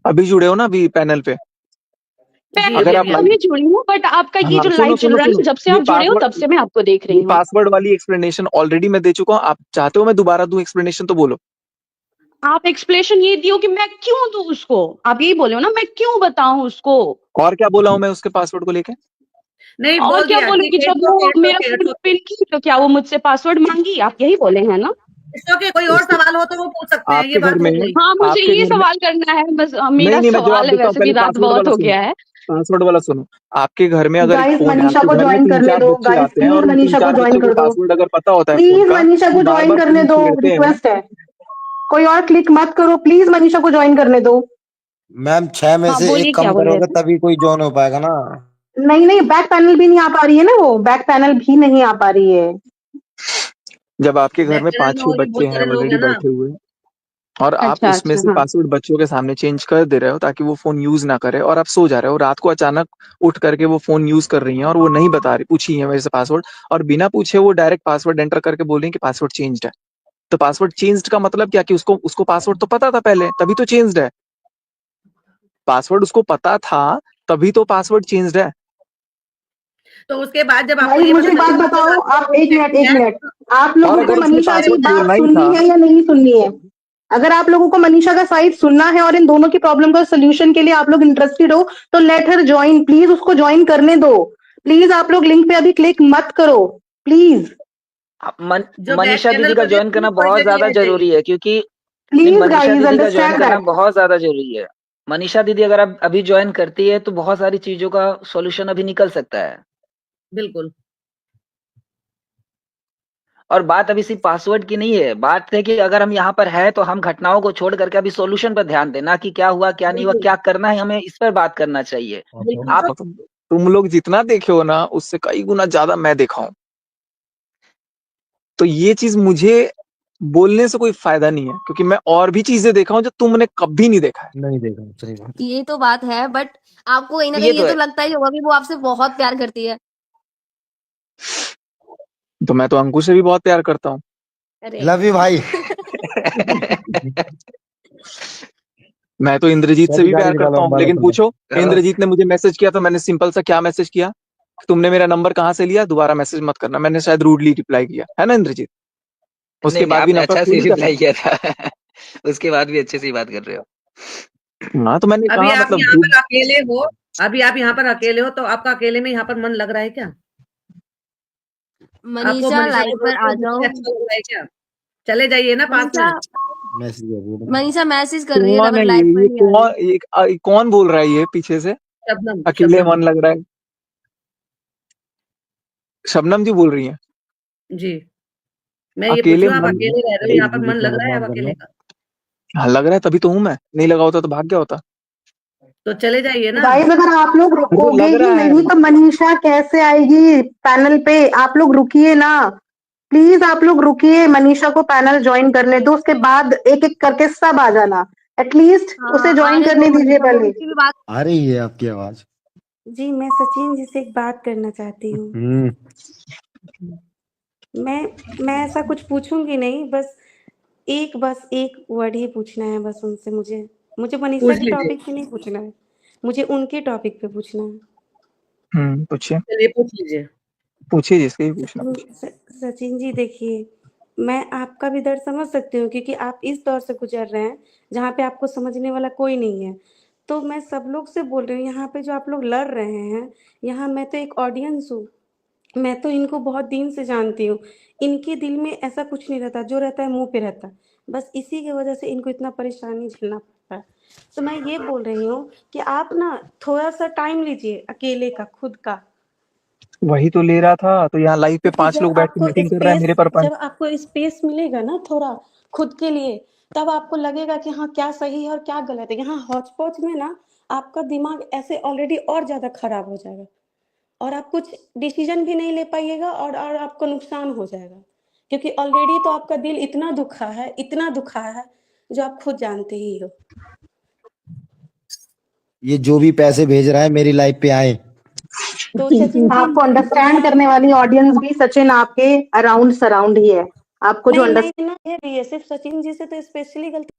अभी जुड़े हो ना अभी पैनल पे? जी अगर अभी आप अभी लाइव, अभी जुड़ी हूँ, बट आपका ये हाँ जो लाइव सुनो चल सुनो रहा है सुनो, ना, जब से ये आप जुड़े हो तब से मैं आपको देख रही ये हूँ। पासवर्ड वाली एक्सप्लेनेशन ऑलरेडी मैं दे चुका हूँ, आप चाहते हो मैं दोबारा दूं एक्सप्लेनेशन तो बोलो। आप एक्सप्लेनेशन ये दियो कि मैं क्यों दूं उसको, आप यही बोले हो ना, मैं क्यों बताऊं उसको? और क्या बोला हूं मैं उसके पासवर्ड को लेके? नहीं और बोल क्या दिया, बोले ठीक कि है, जब इट्स ओके वो इट्स मेरा okay phone it's okay open की तो क्या वो मुझसे पासवर्ड मांगी, आप यही बोले हैं ना? इट्स ओके, कोई और सवाल हो तो वो पूछ सकते हैं, ये आपके घर बात में, हो गई। हाँ, मुझे आपके ये घर में, सवाल करना है बस, नहीं मेरा नहीं मैं जवाब सवाल है, देता हूँ, वैसे भी पहले रात पासवर्ड बहुत वाला हो सुनो, गया है। पासवर्ड वाला सुनो। आपके घर में अगर एक गाइस फोन है, मनीषा आपके को घर में ज्वाइन तीन करने चार दो, बच्चे गाइस आते हैं प्लीज और उन तीन मनीषा को चार ज्वाइन बच्चों को कर दो, पासवर्ड अगर पता होता है फोन प्लीज का, मनीषा तो को बार ज्वाइन बार करने फोन दो, छेड़ते हैं। रिक्वेस्ट है। कोई और क्लिक मत करो प्लीज, मनीषा को ज्वाइन करने दो। मैम 6 में हाँ से बोलिए, एक क्या कम बोल रहे करोगे थे? तभी कोई जॉइन हो पाएगा ना। नहीं नहीं, बैक पैनल भी नहीं आ पा रही है ना, वो बैक पैनल भी नहीं आ पा रही है। जब आपके घर बैक में चैनल पांच में छह और भी बच्चे बहुत हैं सारे लोग ऑलरेडी हैं ना। बैठे हुए, और आप अच्छा उसमें अच्छा, से हाँ। पासवर्ड बच्चों के सामने चेंज कर दे रहे हो ताकि वो फोन यूज ना करे, और आप सो जा रहे हो, रात को अचानक उठ करके वो फोन यूज कर रही हैं और वो नहीं बता रही, पूछी है मेरे से पासवर्ड, और बिना पूछे वो डायरेक्ट पासवर्ड एंटर करके बोल रही हैं कि पासवर्ड चेंज्ड है। तो पासवर्ड चेंज्ड का मतलब क्या, कि उसको उसको पासवर्ड तो पता था पहले, तभी तो चेंज्ड है। पासवर्ड उसको पता था, तभी तो पासवर्ड चेंज्ड है। तो उसके बाद जब आपको गाइस ये मुझे पता एक बात चला कि उसके बताओ, साथ में आप कोई एक चैट मिनट एक किया है, मिनट, आप और लोगों को अगर उसने मनीषा की पासवर्ड बात छोड़ना ही सुननी था, है या नहीं सुननी है? अगर आप लोगों को मनीषा का साइड सुनना है और इन दोनों की प्रॉब्लम का सोल्यूशन के लिए आप लोग इंटरेस्टेड हो, तो लेट हर ज्वाइन प्लीज, उसको ज्वाइन करने दो प्लीज। आप लोग लिंक पे अभी क्लिक मत करो प्लीज, जो बैक मनीषा चैनल दीदी का पर ज्वाइन करना प्रूफ बहुत करके ज्यादा दिए थे। जरूरी है, क्योंकि नहीं, प्लीज मनीषा गाइज दीदी का ज्वाइन अंडरस्टैंड करना दैट। बहुत ज्यादा जरूरी है। मनीषा दीदी अगर आप अभी ज्वाइन करती है तो बहुत सारी चीजों का सॉल्यूशन अभी निकल सकता है। बिल्कुल। और बात अभी सिर्फ पासवर्ड की नहीं है, बात है कि अगर हम यहाँ पर है तो हम घटनाओं को छोड़ करके अभी सॉल्यूशन पर ध्यान दें, ना कि क्या हुआ क्या नहीं हुआ, बिल्कुल क्या करना है, हमें इस पर बात करना चाहिए। बिल्कुल आप सर। तुम लोग जितना देखे हो ना उससे कई गुना ज्यादा मैं देखा हूं। तो ये चीज मुझे बोलने से कोई फायदा नहीं है क्योंकि मैं और भी चीजें देखा हूं जो तुमने कभी नहीं देखा है। नहीं देखा, सही बात। ये तो बात है, बट आपको कहीं ना ये कहीं तो ये है। तो लगता ही होगा कि वो आपसे बहुत प्यार करती है। तो मैं तो अंकुश से भी बहुत प्यार करता हूँ। अरे लव यू भाई। मैं तो इंद्रजीत से अभी भी गाड़ी प्यार निकालो, करता हम हूँ, बात लेकिन करते हैं। पूछो इंद्रजीत ने मुझे मैसेज किया तो मैंने सिंपल सा क्या मैसेज किया, तुमने मेरा नंबर कहाँ से लिया, दोबारा मैसेज मत करना। मैंने शायद रूडली रिप्लाई किया है ना इंद्रजीत? उसके नहीं नहीं, बाद भी आपने नफरत अच्छा से थोड़ी कर रहा रिप्लाई किया था। उसके बाद भी अच्छे से ही बात कर रहे हो। हूँ। हाँ तो मैंने अभी कहा आप मतलब यहाँ पर अकेले हो, अभी आप यहाँ पर अकेले हो, तो आपका अकेले में यहाँ पर मन लग रहा है क्या? आपको मनीषा मनीषा को लाइव पर दोस्तों आ देख जाओ। के अच्छा लग रहा है क्या? चले जाइए ना पास मनीषा में। मैसेज कर रही है। मनीषा मैसेज कर रही है कौन बट है लाइव पर ये नहीं आ रही। कौन बोल रहा है ये पीछे से? शबनम अकेले शबनम मन लग रहा है, शबनम जी बोल रही हैं। जी। मैं ये पूछ अकेले रही हूँ, आप मन, अकेले रह रहे हो, यहाँ पर मन लग रहा है अब अकेले का? हाँ लग रहा है तभी तो हूं मैं, नहीं लगा होता तो भाग गया होता। तो चले जाइए ना। गाइस अगर आप लोग रुकोगे लग ही रहा है। नहीं तो मनीषा कैसे आएगी पैनल पे? आप लोग रुकिए ना, प्लीज आप लोग रुकिए, मनीषा को पैनल ज्वाइन करने दो, उसके बाद एक एक करके सब आ जाना, एटलीस्ट उसे हाँ ज्वाइन आने करने दो दीजिए मनीषा को, पहले। उसकी भी बात। आ रही है आपकी आवाज। जी, मैं सचिन जी से एक बात करना चाहती हूँ। मैं ऐसा कुछ पूछूंगी नहीं, बस एक वर्ड ही पूछना है बस उनसे। मुझे मनीषा पूछ के लीजिए, टॉपिक पे नहीं पूछना है, मुझे उनके टॉपिक पे पूछना है। पूछिए चलिए पूछ लीजिए। पूछिए जिसके भी पूछना सचिन पूछिए। सचिन जी देखिए, मैं आपका भी दर्द समझ सकती हूँ क्योंकि आप इस दौर से गुजर रहे हैं जहाँ पे आपको समझने वाला कोई नहीं है। तो मैं सब लोग से बोल रही हूँ, यहाँ पे जो आप लोग लड़ रहे हैं, यहाँ मैं तो एक ऑडियंस हूँ, मैं तो इनको बहुत दिन से जानती हूँ। इनके दिल में ऐसा कुछ नहीं रहता, जो रहता है मुंह पे रहता है। बस इसी की वजह से इनको इतना परेशानी झेलना पड़ता है। तो मैं ये बोल रही हूँ कि आप ना थोड़ा सा टाइम लीजिए अकेले का, खुद का। वही तो ले रहा था, तो यहाँ लाइव पे क्योंकि 5 लोग बैठ के मीटिंग कर रहे हैं मेरे पर। जब आपको स्पेस मिलेगा ना थोड़ा खुद के लिए, तब आपको लगेगा कि हाँ क्या सही है और क्या गलत है। यहाँ हौच पौच में ना आपका दिमाग ऐसे ऑलरेडी और ज्यादा खराब हो जाएगा और आप कुछ डिसीजन भी नहीं ले पाइएगा और आपको नुकसान हो जाएगा, क्योंकि ऑलरेडी तो आपका दिल इतना दुखा है जो आप खुद जानते ही हो। ये जो भी पैसे भेज रहा है मेरी लाइफ पे आए। तो सचिन जी आपको अंडरस्टैंड करने वाली ऑडियंस भी सचिन आपके अराउंड सराउंड ही है, आपको जो नहीं ये भी है, सिर्फ सचिन जी से तो स्पेशली गलती।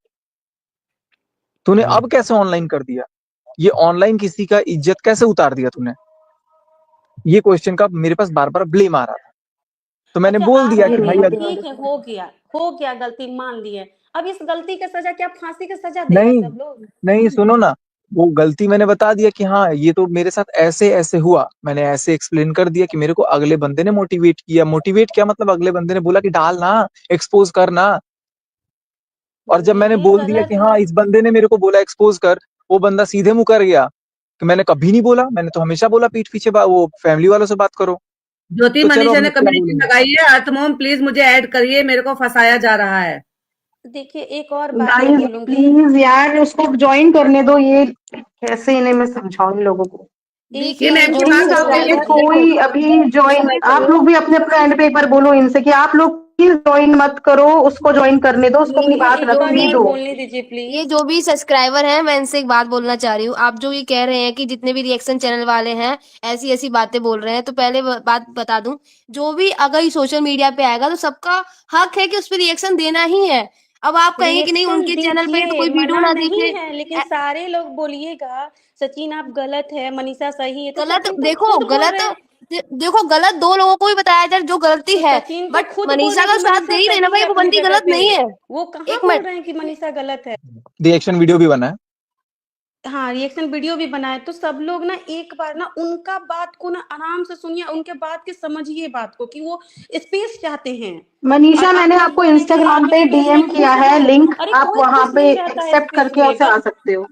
तूने अब कैसे ऑनलाइन कर दिया? ये ऑनलाइन किसी का इज्जत कैसे उतार दिया तूने? ये क्वेश्चन का मेरे पास बार बार ब्लेम आ रहा था, तो मैंने अच्छा बोल आप दिया कि भाई अगर ठीक है, हो गया गलती मान ली है। अब इस गलती का सजा क्या फांसी का सजा देगा नहीं सब लोग? नहीं सुनो ना, वो गलती मैंने बता दिया कि हाँ ये तो मेरे साथ ऐसे ऐसे हुआ, मैंने ऐसे एक्सप्लेन कर दिया कि मेरे को अगले बंदे ने मोटिवेट किया मतलब अगले बंदे ने बोला कि डाल ना, एक्सपोज करना। और जब मैंने नहीं बोल दिया गलत कि है। हाँ इस बंदे ने मेरे को बोला एक्सपोज कर, वो बंदा सीधे मुंह कर गया कि मैंने कभी नहीं बोला, मैंने तो हमेशा बोला पीठ पीछे वो फैमिली वालों से बात करो। ज्योति तो चलो अब मनीषा ने मैं क्या कम्युनिटी बोलूंगा। लगाई है, अर्थमोम प्लीज मुझे ऐड करिए, मेरे को फंसाया जा रहा है। देखिए एक और बात मैं गाइस बोलूंगी। प्लीज यार उसको ज्वाइन करने दो, ये कैसे इन्हें मैं समझाऊं इन लोगों को। ये देखिए मैम की जो भी प्लीज बात आप में से सब्सक्राइबर, सुनिए। कोई अभी ज्वाइन, आप लोग भी अपने अपने एंड पे एक बार बोलो इनसे कि आप लोग प्लीज ज्वाइन मत करो, उसको ज्वाइन करने दो, उसको अपनी बोलिए, बात एक और रखने बात दो। बोलने दीजिए ये प्लीज। जो भी सब्सक्राइबर हैं, मैं इनसे एक बात बोलना चाह रही हूँ। आप जो ये कह रहे हैं कि जितने भी रिएक्शन चैनल वाले हैं ऐसी ऐसी बातें बोल रहे हैं, तो पहले बात बता दूं, जो भी अगर ये सोशल मीडिया पे आएगा तो सबका हक है कि उस पर रिएक्शन देना ही है। अब आप कहेंगे कि नहीं रिएक्शन उनके चैनल पे तो दीजिए, कोई वीडियो मना ना नहीं दिखे। है, लेकिन सारे लोग बोलिएगा सचिन आप गलत है, मनीषा सही है, तो गलत सचिन तो देखो, खुद बोल गलत रहे हैं। देखो, गलत दो लोगों को भी बताया जाए जो गलती तो है, सचिन तो बट खुद बोल रहे मनीषा हैं का कि साथ दे मनीषा ही रहे ना सही भाई, है वो अपनी बंदी जगह गलत पे। नहीं है। वो कहाँ एक बोल मिनट, रहे हैं कि मनीषा गलत है? रिएक्शन वीडियो भी बना है। हाँ रिएक्शन वीडियो भी बनाए, तो सब लोग ना एक बार ना उनका बात को ना आराम से सुनिए, उनके बात के समझिए बात को कि वो स्पेस चाहते हैं। और मनीषा आप मैंने लोग आपको बोल रहे हैं कि इंस्टाग्राम आप पे स्पेस डीएम में किया खुश है, हैं। लिंक अरे आप कोई वहां खुश पे नहीं रहता है एक्सेप्ट स्पेस करके में, उसे आ बस सकते हो।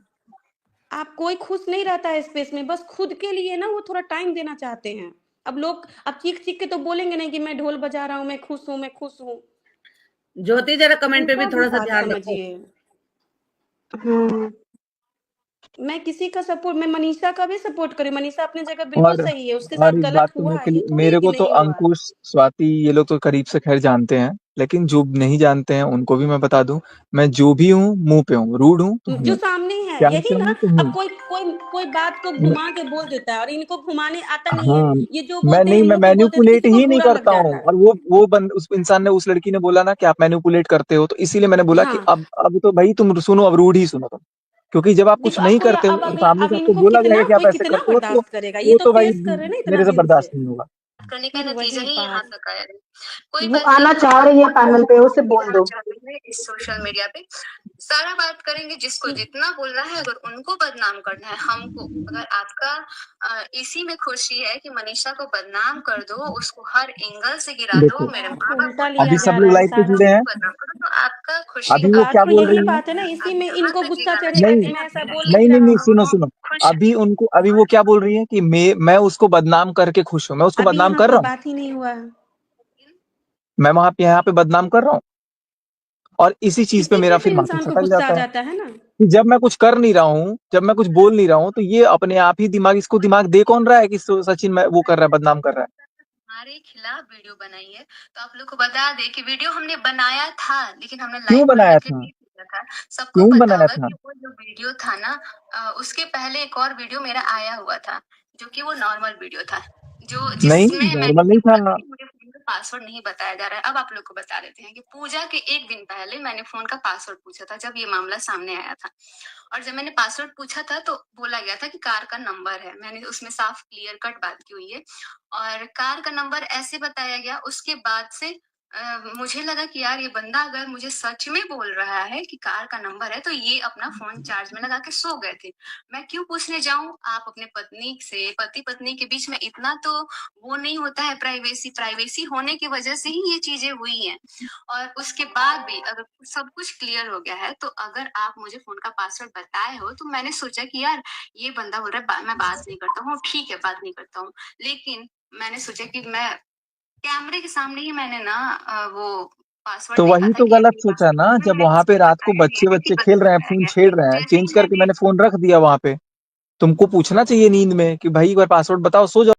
आप कोई खुश नहीं रहता है स्पेस में, बस खुद के लिए ना वो थोड़ा टाइम देना चाहते हैं। अब लोग अब चीख के तो बोलेंगे नहीं कि मैं ढोल बजा रहा हूँ, मैं खुश हूँ। ज्योति जरा कमेंट पे भी उनका थोड़ा सा बात ध्यान रखो। समझिए। मैं किसी का सपोर्ट, मैं मनीषा का भी सपोर्ट करी, मनीषा अपनी जगह बिल्कुल और सही है, उसके और साथ इस बात गलत को हुआ है, ये थोड़ी मेरे है कि को तो नहीं हुआ है। अंकुश, स्वाति ये लोग तो करीब से खैर जानते हैं, लेकिन जो नहीं जानते हैं उनको भी मैं बता दूं, मैं जो भी हूँ मुंह पे हूँ, रूड हूँ तो जो हूँ, सामने है प्यार यही से ना। हूँ तो अब हूँ। कोई बात को घुमा के बोल देता है और इनको घुमाने आता नहीं है। हाँ, ये जो मैं बोलते नहीं, हैं मैं मुंह पे बोलते हैं तो मैनिपुलेट किसी को ही नहीं बुरा लग करता जाता हूँ। है। और उस इंसान ने, उस लड़की ने बोला ना कि आप मैनिपुलेट करते हो, तो इसीलिए मैंने बोला कि हाँ अब तो भाई तुम सुनो, अब रूड ही सुनो तुम, क्योंकि जब आप कुछ देखो, नहीं अब करते हो और सामने अब से आपको इनको बोला जाएगा कितना कि आप ऐसे करते हो, तो बर्दाश्त करेगा, ये वो तो तो भाई फेस कर रहे हैं ना इतना मेरे से दिन बर्दाश्त से। नहीं होगा। करने का फिर नतीजा वही ही यहाँ बात। तक आया है। कोई वो बात आना नहीं, चाह रही है पैनल पे, उसे बोल दिखाना दो। चाहते हैं इस सोशल मीडिया पे सारा बात करेंगे, जिसको जितना बोलना है। अगर उनको बदनाम करना है, हमको, अगर आपका इसी में खुशी है कि मनीषा को बदनाम कर दो, उसको हर एंगल से गिरा दो, देखो, मेरे माँ बाप उल्टा को लिया अभी नीचा सब जा लोग रहा है लाइव पे सारा। जुड़े हैं, बदनाम करो, तो आपका खुशी अभी है। वो बात क्या तो बोल यही रही है? बात है ना, इसी आप में जहाँ इनको तक गुस्सा गिराना चढ़ेगा कि नहीं मैं ऐसा बोल नहीं नहीं नहीं रहा नहीं, सुनो हूँ। सुनो, खुश अभी उनको, अभी वो क्या बोल रही है कि मैं उसको बदनाम करके खुश हूँ, मैं उसको अभी बदनाम यहाँ कर कोई रहा हूँ, बात ही नहीं हुआ है, मैं वहां पे यहाँ पे बदनाम कर रहा हूँ। और इसी चीज पे इसी मेरा पे तो फिर माथा इंसान को सटक गुस्सा आ जाता है जाता है ना। कि जब मैं कुछ कर नहीं रहा हूँ, जब मैं कुछ बोल नहीं रहा हूँ, तो ये अपने आप ही दिमाग, इसको दिमाग दे कौन रहा है कि सचिन मैं वो कर रहा है, बदनाम कर रहा है। हमारे खिलाफ वीडियो बनाई है, तो आप लोग को बता दें कि वीडियो हमने बनाया था, लेकिन हमने क्यों लाइव बनाया परमिशन था? नहीं दिया था। सबको क्यों पता बनाया होगा था? कि वो जो वीडियो था ना, उसके पहले एक और वीडियो मेरा आया हुआ था, जो कि वो नॉर्मल वीडियो था, जो नहीं, जिसमें मैंने नॉर्मल नहीं ये बोला था था। कि मुझे फोन का पासवर्ड नहीं बताया जा रहा है। अब आप लोग को बता देते हैं कि पूजा के एक दिन पहले मैंने फोन का पासवर्ड पूछा था, जब ये मामला सामने आया था। और जब मैंने पासवर्ड पूछा था तो बोला गया था कि कार का नंबर है, मैंने उसमें साफ क्लियर कट बात की हुई है, और कार का नंबर ऐसे बताया गया। उसके बाद से मुझे लगा कि यार ये बंदा अगर मुझे सच में बोल रहा है कि कार का नंबर है, तो ये अपना फोन चार्ज में लगा के सो गए थे। मैं क्यों पूछने जाऊं? आप अपने पत्नी से, पति पत्नी के बीच में इतना तो वो नहीं होता है, प्राइवेसी होने की वजह से ही ये चीजें हुई हैं। और उसके बाद भी अगर सब कुछ क्लियर हो गया है, तो अगर आप मुझे फोन का पासवर्ड बताए हो, तो मैंने सोचा कि यार ये बंदा बोल रहा है मैं बात नहीं करता हूँ, ठीक है बात नहीं करता हूँ, लेकिन मैंने सोचा कि मैं कैमरे के सामने ही मैंने ना वो पासवर्ड तो देखा वही था तो कि गलत ये सोचा ना, उसमें जब मेरे वहां पे किस्मत रात को बताया बच्चे गया है कि बच्चे खेल गलत रहे हैं, बताया फोन गया है। छेड़ रहे हैं, जैसे ही चेंज करके मैंने मैंने फोन रख दिया वहां पे। तुमको पूछना चाहिए नींद में कि भाई एक बार पासवर्ड बताओ, सो जाओ।